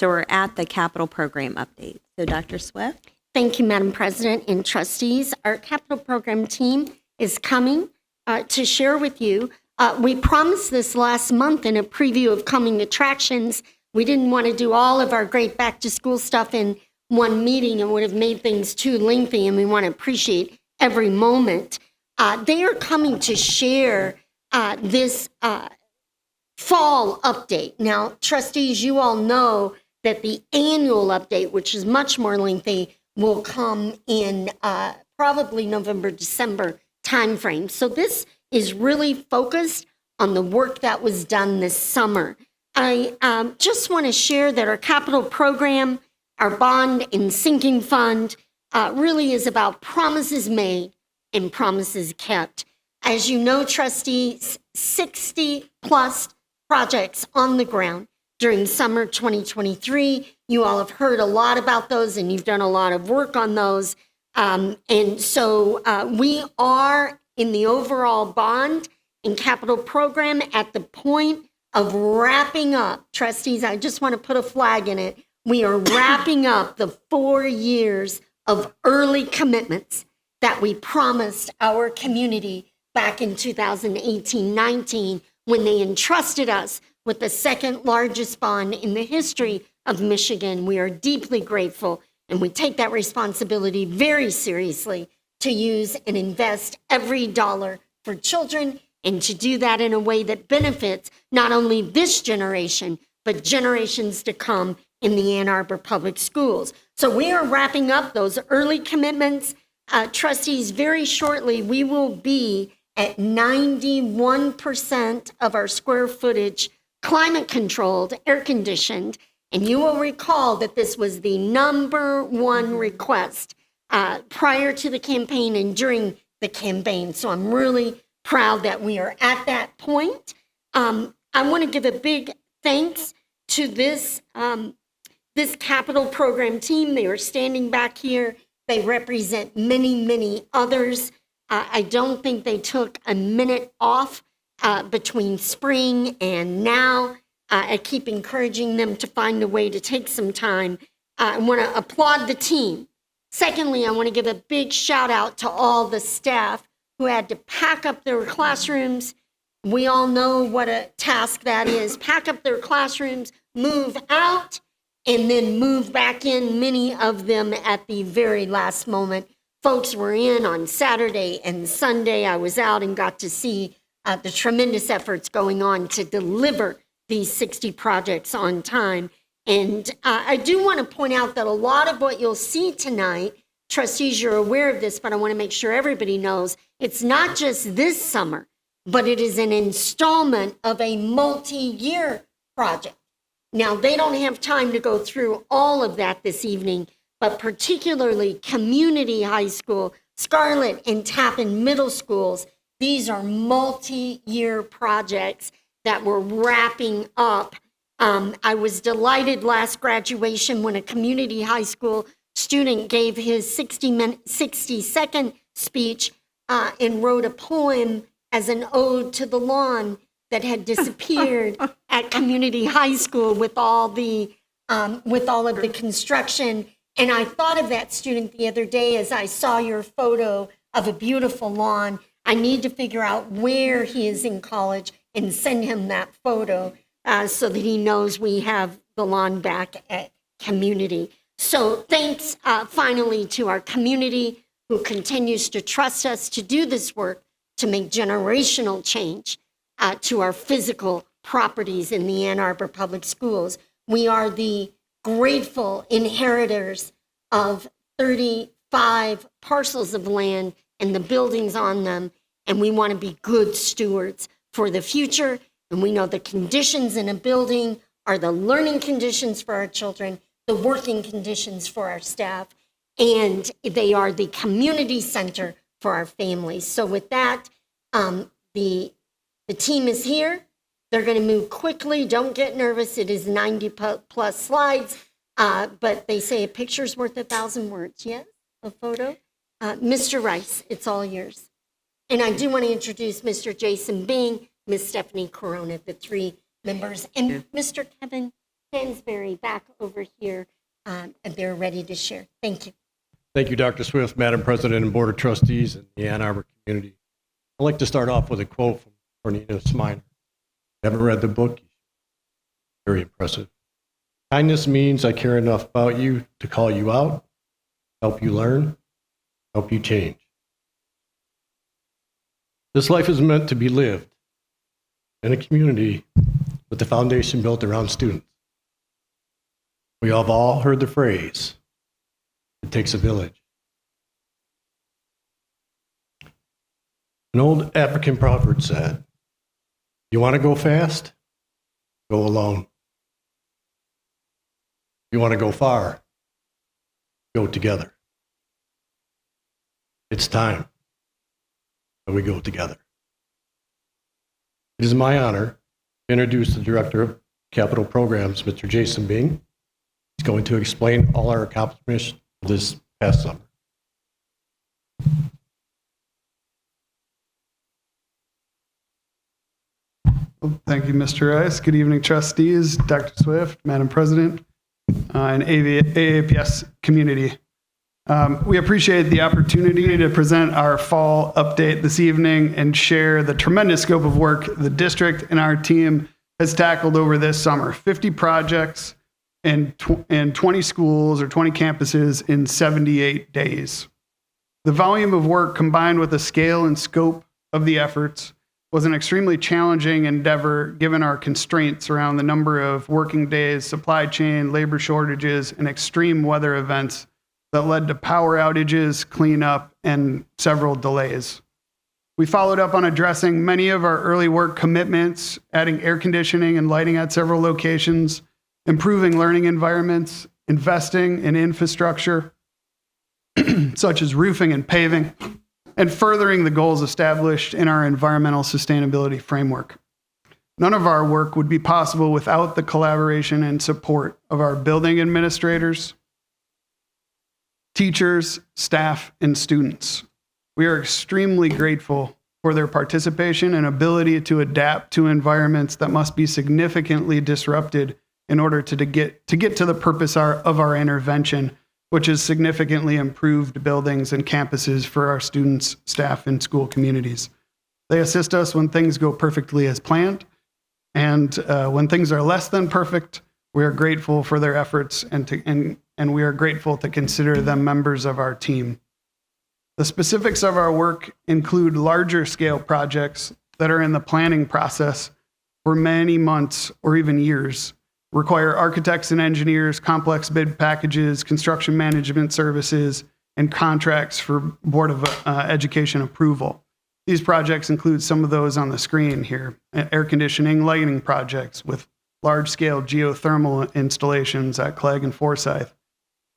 So we're at the capital program update. So Dr. Swift? Thank you, Madam President and trustees. Our capital program team is coming to share with you. We promised this last month in a preview of coming attractions. We didn't want to do all of our great back to school stuff in one meeting and would have made things too lengthy, and we want to appreciate every moment. They are coming to share this fall update. Now, trustees, you all know that the annual update, which is much more lengthy, will come in probably November, December timeframe. So this is really focused on the work that was done this summer. I just want to share that our capital program, our bond and sinking fund, really is about promises made and promises kept. As you know, trustees, 60 plus projects on the ground during summer 2023. You all have heard a lot about those and you've done a lot of work on those. And so we are in the overall bond and capital program at the point of wrapping up. Trustees, I just want to put a flag in it. We are wrapping up the 4 years of early commitments that we promised our community back in 2018-19 when they entrusted us with the second largest bond in the history of Michigan. We are deeply grateful, and we take that responsibility very seriously to use and invest every dollar for children, and to do that in a way that benefits not only this generation, but generations to come in the Ann Arbor Public Schools. So we are wrapping up those early commitments. Trustees, very shortly, we will be at 91% of our square footage climate controlled, air conditioned. And you will recall that this was the number one request prior to the campaign and during the campaign. So I'm really proud that we are at that point. I want to give a big thanks to this capital program team. They are standing back here. They represent many, many others. I don't think they took a minute off between spring and now. I keep encouraging them to find a way to take some time. I want to applaud the team. Secondly, I want to give a big shout out to all the staff who had to pack up their classrooms. We all know what a task that is. Pack up their classrooms, move out, and then move back in, many of them at the very last moment. Folks were in on Saturday and Sunday. I was out and got to see the tremendous efforts going on to deliver these 60 projects on time. And I do want to point out that a lot of what you'll see tonight, trustees, you're aware of this, but I want to make sure everybody knows, it's not just this summer, but it is an installment of a multi-year project. Now, they don't have time to go through all of that this evening, but particularly Community High School, Scarlett and Tappan Middle Schools, these are multi-year projects that we're wrapping up. I was delighted last graduation when a community high school student gave his 60-second speech and wrote a poem as an ode to the lawn that had disappeared at community high school with all of the construction. And I thought of that student the other day as I saw your photo of a beautiful lawn. I need to figure out where he is in college and send him that photo so that he knows we have the lawn back at community. So thanks finally to our community who continues to trust us to do this work to make generational change to our physical properties in the Ann Arbor Public Schools. We are the grateful inheritors of 35 parcels of land and the buildings on them, and we want to be good stewards for the future. And we know the conditions in a building are the learning conditions for our children, the working conditions for our staff, and they are the community center for our families. So with that, the team is here. They're going to move quickly. Don't get nervous. It is 90 plus slides, but they say a picture's worth 1,000 words. Yes, a photo. Mr. Rice, it's all yours. And I do want to introduce Mr. Jason Bing, Ms. Stephanie Corona, the three members, and Mr. Kevin Hansberry back over here, and they're ready to share. Thank you. Thank you, Dr. Swift, Madam President and Board of Trustees and the Ann Arbor community. I'd like to start off with a quote from Cornelius Sminer. Haven't read the book? Very impressive. Kindness means I care enough about you to call you out, help you learn, help you change. This life is meant to be lived in a community with the foundation built around students. We have all heard the phrase, it takes a village. An old African proverb said, you want to go fast? Go alone. You want to go far? Go together. It's time that we go together. It is my honor to introduce the Director of Capital Programs, Mr. Jason Bing. He's going to explain all our accomplishments this past summer. Well, thank you, Mr. Rice. Good evening, trustees, Dr. Swift, Madam President, and AAPS community. We appreciate the opportunity to present our fall update this evening and share the tremendous scope of work the district and our team has tackled over this summer. 50 projects in 20 schools or 20 campuses in 78 days. The volume of work combined with the scale and scope of the efforts was an extremely challenging endeavor given our constraints around the number of working days, supply chain, labor shortages, and extreme weather events that led to power outages, cleanup, and several delays. We followed up on addressing many of our early work commitments, adding air conditioning and lighting at several locations, improving learning environments, investing in infrastructure, such as roofing and paving, and furthering the goals established in our environmental sustainability framework. None of our work would be possible without the collaboration and support of our building administrators, teachers, staff, and students. We are extremely grateful for their participation and ability to adapt to environments that must be significantly disrupted in order to get to the purpose of our intervention, which is significantly improved buildings and campuses for our students, staff, and school communities. They assist us when things go perfectly as planned, and when things are less than perfect, we are grateful for their efforts and we are grateful to consider them members of our team. The specifics of our work include larger scale projects that are in the planning process for many months or even years, require architects and engineers, complex bid packages, construction management services, and contracts for Board of Education approval. These projects include some of those on the screen here: air conditioning, lighting projects with large-scale geothermal installations at Clegg and Forsyth,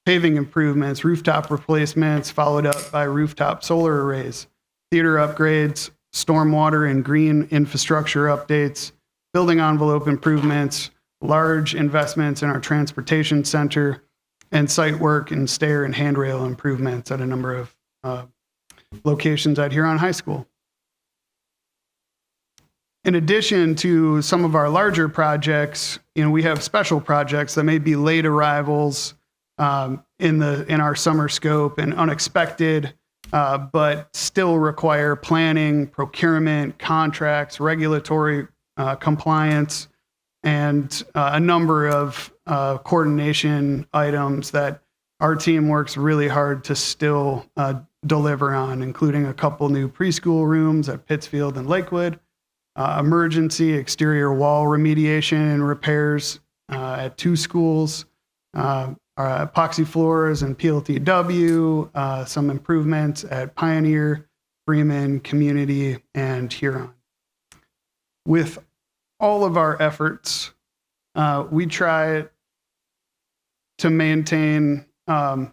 paving improvements, rooftop replacements, followed up by rooftop solar arrays, theater upgrades, stormwater and green infrastructure updates, building envelope improvements, large investments in our transportation center, and site work and stair and handrail improvements at a number of locations at Huron High School. In addition to some of our larger projects, we have special projects that may be late arrivals in our summer scope and unexpected, but still require planning, procurement, contracts, regulatory compliance, and a number of coordination items that our team works really hard to still deliver on, including a couple new preschool rooms at Pittsfield and Lakewood, emergency exterior wall remediation and repairs at 2 schools, epoxy floors and PLTW, some improvements at Pioneer, Freeman, Community, and Huron. With all of our efforts, we try to maintain a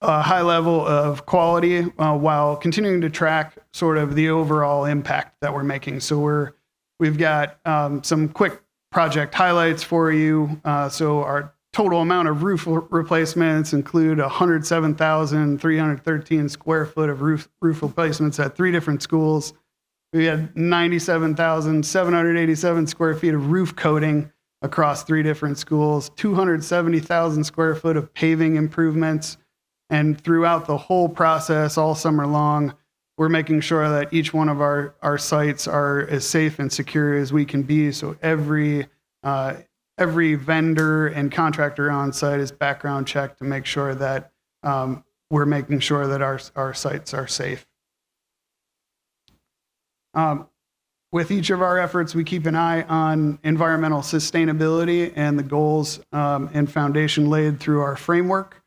high level of quality while continuing to track sort of the overall impact that we're making. So we've got some quick project highlights for you. So our total amount of roof replacements include 107,313 square foot of roof replacements at 3 different schools. We had 97,787 square feet of roof coating across 3 different schools, 270,000 square foot of paving improvements. And throughout the whole process, all summer long, we're making sure that each one of our sites are as safe and secure as we can be. So every vendor and contractor on site is background checked to make sure that we're making sure that our sites are safe. With each of our efforts, we keep an eye on environmental sustainability and the goals and foundation laid through our framework.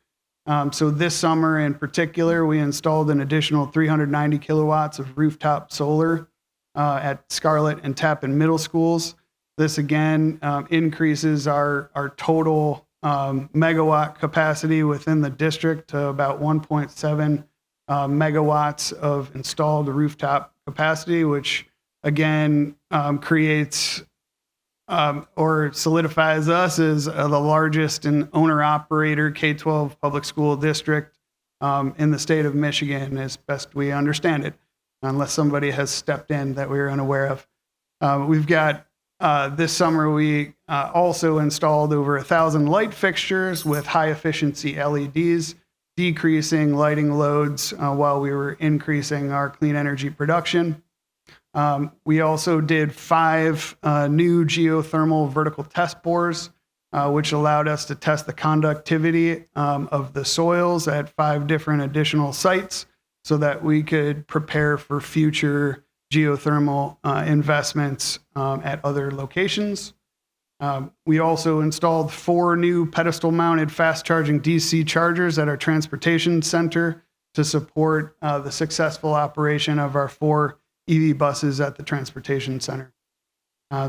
So this summer in particular, we installed an additional 390 kilowatts of rooftop solar at Scarlett and Tappan middle schools. This again increases our total megawatt capacity within the district to about 1.7 megawatts of installed rooftop capacity, which again creates or solidifies us as the largest and owner-operator K-12 public school district in the state of Michigan, as best we understand it, unless somebody has stepped in that we're unaware of. We've got this summer, we also installed over 1,000 light fixtures with high-efficiency LEDs, decreasing lighting loads while we were increasing our clean energy production. We also did 5 new geothermal vertical test bores, which allowed us to test the conductivity of the soils at 5 different additional sites so that we could prepare for future geothermal investments at other locations. We also installed 4 new pedestal-mounted fast-charging DC chargers at our transportation center to support the successful operation of our 4 EV buses at the transportation center.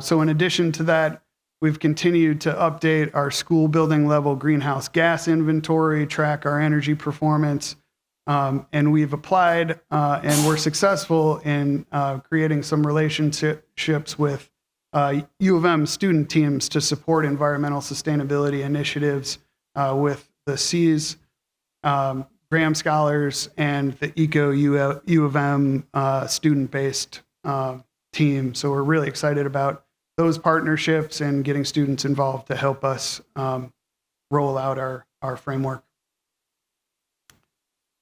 So in addition to that, we've continued to update our school building level greenhouse gas inventory, track our energy performance, and we've applied and we're successful in creating some relationships with U of M student teams to support environmental sustainability initiatives with the C's, Graham Scholars, and the Eco U of M student-based team. So we're really excited about those partnerships and getting students involved to help us roll out our framework.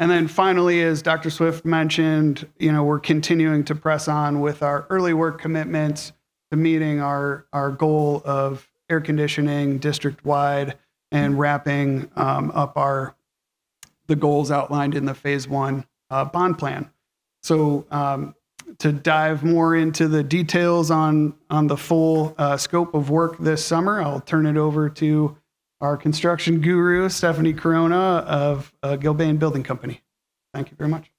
And then finally, as Dr. Swift mentioned, we're continuing to press on with our early work commitments to meeting our goal of air conditioning district-wide and wrapping up the goals outlined in the phase 1 bond plan. So to dive more into the details on the full scope of work this summer, I'll turn it over to our construction guru, Stephanie Corona of Gilbane Building Company. Thank you very much.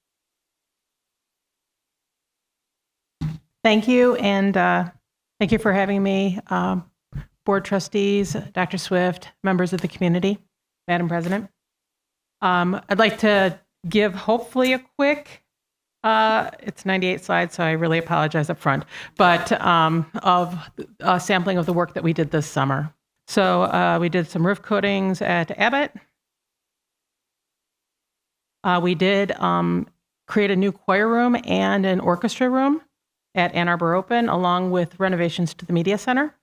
Thank you, and thank you for having me, board trustees, Dr. Swift, members of the community, Madam President. I'd like to give hopefully a quick, it's 98 slides, so I really apologize up front, but of a sampling of the work that we did this summer. So we did some roof coatings at Abbott. We did create a new choir room and an orchestra room at Ann Arbor Open, along with renovations to the media center.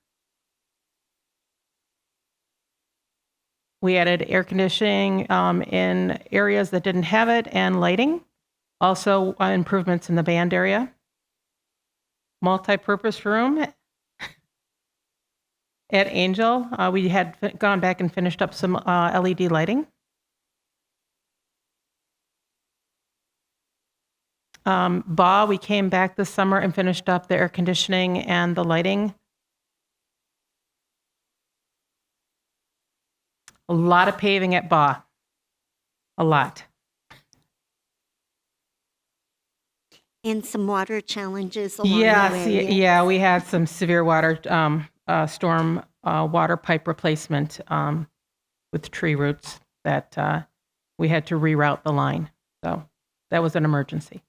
We added air conditioning in areas that didn't have it and lighting. Also improvements in the band area. Multi-purpose room at Angel. We had gone back and finished up some LED lighting. Baugh, we came back this summer and finished up the air conditioning and the lighting. A lot of paving at Baugh. A lot. And some water challenges along Yes, the way. yeah, we had some severe water, storm water pipe replacement with tree roots that we had to reroute the line. So that was an emergency.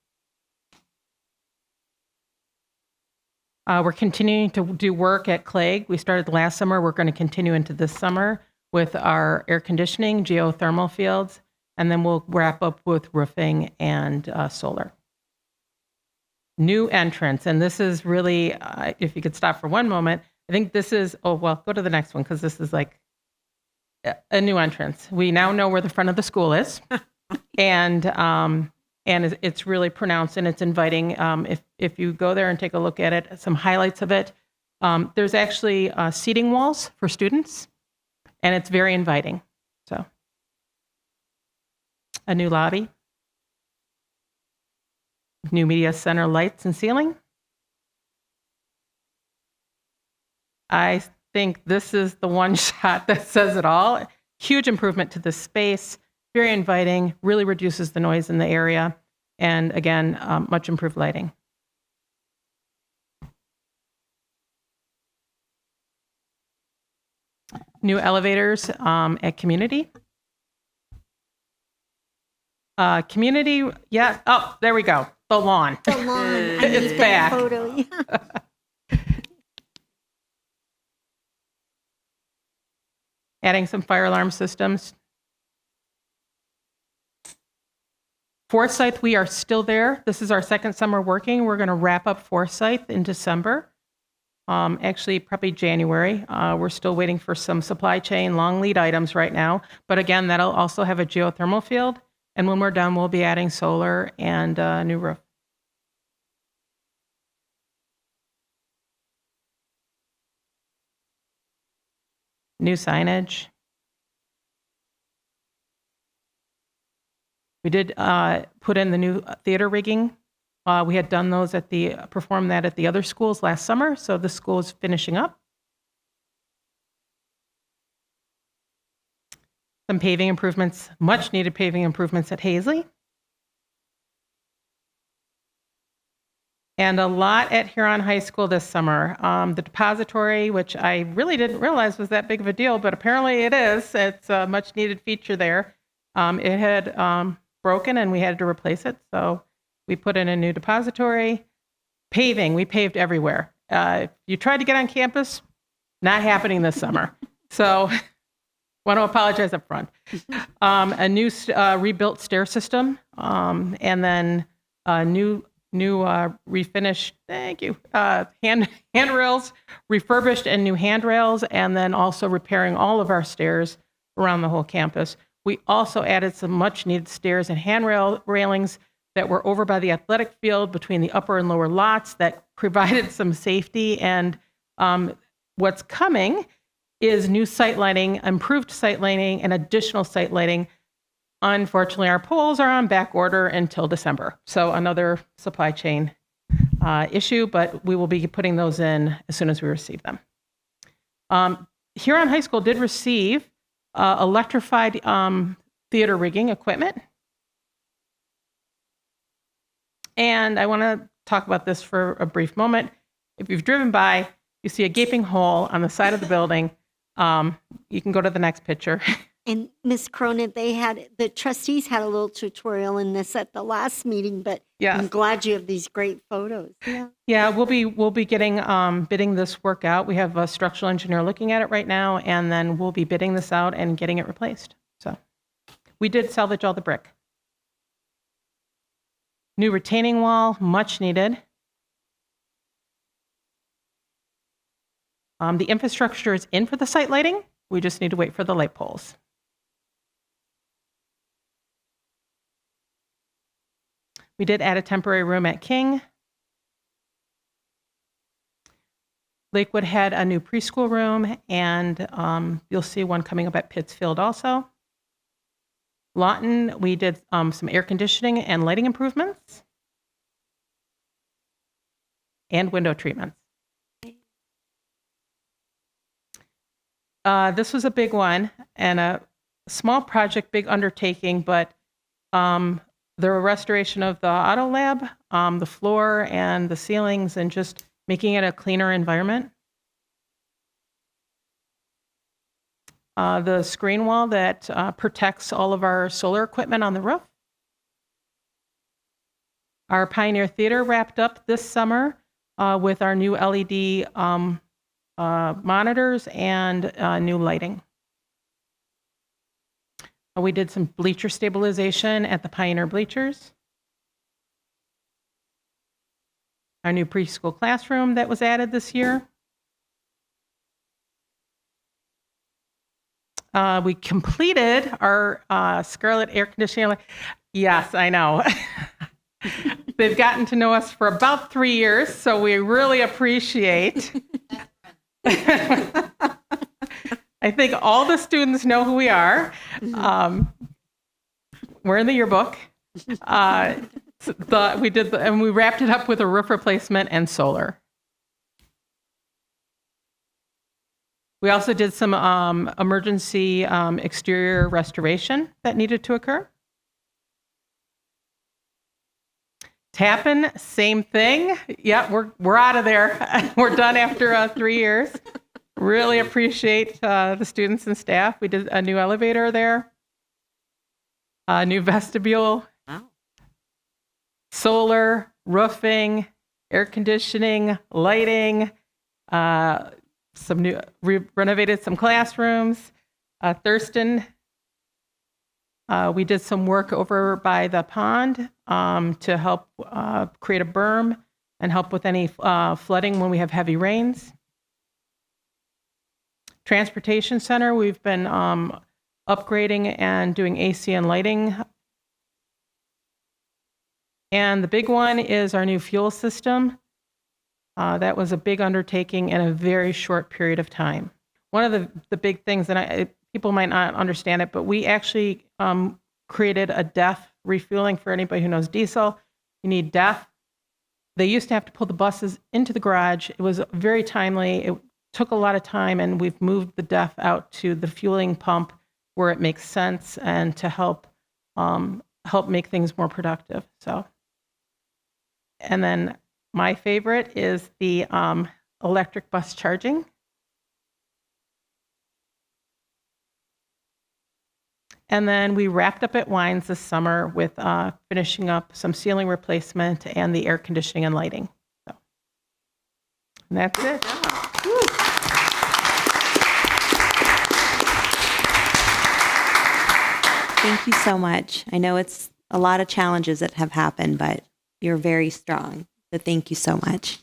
We're continuing to do work at Clegg. We started last summer. We're going to continue into this summer with our air conditioning, geothermal fields, and then we'll wrap up with roofing and solar. New entrance, and this is really, if you could stop for one moment, I think this is, oh, well, go to the next one because this is like a new entrance. We now know where the front of the school is. And it's really pronounced and it's inviting. If you go there and take a look at it, some highlights of it, there's actually seating walls for students, and it's very inviting. So, a new lobby, new media center lights and ceiling. I think this is the one shot that says it all. Huge improvement to the space, very inviting, really reduces the noise in the area, and again, much improved lighting. New elevators at community. Community, yeah, oh, there we go, the lawn. The lawn. I It's need back. that photo. Yeah. Adding some fire alarm systems. Forsyth, we are still there. This is our second summer working. We're going to wrap up Forsyth in December. Actually, probably January. We're still waiting for some supply chain long lead items right now. But again, that'll also have a geothermal field. And when we're done, we'll be adding solar and a new roof. New signage. We did put in the new theater rigging. We had done those performed that at the other schools last summer, so the school is finishing up. Some paving improvements, much needed paving improvements at Hazley. And a lot at Huron High School this summer. The depository, which I really didn't realize was that big of a deal, but apparently it is. It's a much needed feature there. It had broken and we had to replace it, so we put in a new depository. Paving, we paved everywhere. You tried to get on campus, not happening this summer. So want to apologize up front. A new rebuilt stair system, and then a new refinished, thank you, handrails, refurbished and new handrails, and then also repairing all of our stairs around the whole campus. We also added some much needed stairs and handrail railings that were over by the athletic field between the upper and lower lots that provided some safety. And what's coming is new site lighting, improved site lighting, and additional site lighting. Unfortunately, our poles are on back order until December. So another supply chain issue, but we will be putting those in as soon as we receive them. Huron High School did receive electrified theater rigging equipment. And I want to talk about this for a brief moment. If you've driven by, you see a gaping hole on the side of the building. You can go to the next picture. And Ms. Cronin, the trustees had a little tutorial in this at the last meeting, but Yeah. I'm glad you have these great photos. Yeah. Yeah, we'll be getting bidding this work out. We have a structural engineer looking at it right now, and then we'll be bidding this out and getting it replaced. So we did salvage all the brick. New retaining wall, much needed. The infrastructure is in for the site lighting. We just need to wait for the light poles. We did add a temporary room at King. Lakewood had a new preschool room, and you'll see one coming up at Pittsfield also. Lawton, we did some air conditioning and lighting improvements and window treatments. This was a big one and a small project, big undertaking, but the restoration of the auto lab, the floor and the ceilings, and just making it a cleaner environment. The screen wall that protects all of our solar equipment on the roof. Our Pioneer Theater wrapped up this summer with our new LED monitors and new lighting. We did some bleacher stabilization at the Pioneer bleachers. Our new preschool classroom that was added this year. we completed our Scarlet air conditioning. Yes, I know. They've gotten to know us for about 3 years, so we really appreciate. I think all the students know who we are. We're in the yearbook. And we wrapped it up with a roof replacement and solar. We also did some emergency exterior restoration that needed to occur. Tappan, same thing. Yeah, we're out of there. We're done after 3 years. Really appreciate the students and staff. We did a new elevator there, a new vestibule, solar, roofing, air conditioning, lighting, renovated some classrooms. Thurston, we did some work over by the pond to help create a berm and help with any flooding when we have heavy rains. Transportation Center, we've been upgrading and doing AC and lighting. And the big one is our new fuel system. That was a big undertaking in a very short period of time. One of the big things, and people might not understand it, but we actually created a DEF refueling for anybody who knows diesel. You need DEF. They used to have to pull the buses into the garage. It was very timely. It took a lot of time, and we've moved the DEF out to the fueling pump where it makes sense and to help make things more productive. So, and then my favorite is the electric bus charging. And then we wrapped up at Wines this summer with finishing up some ceiling replacement and the air conditioning and lighting. So, and that's it. Thank you so much. I know it's a lot of challenges that have happened, but you're very strong. So thank you so much.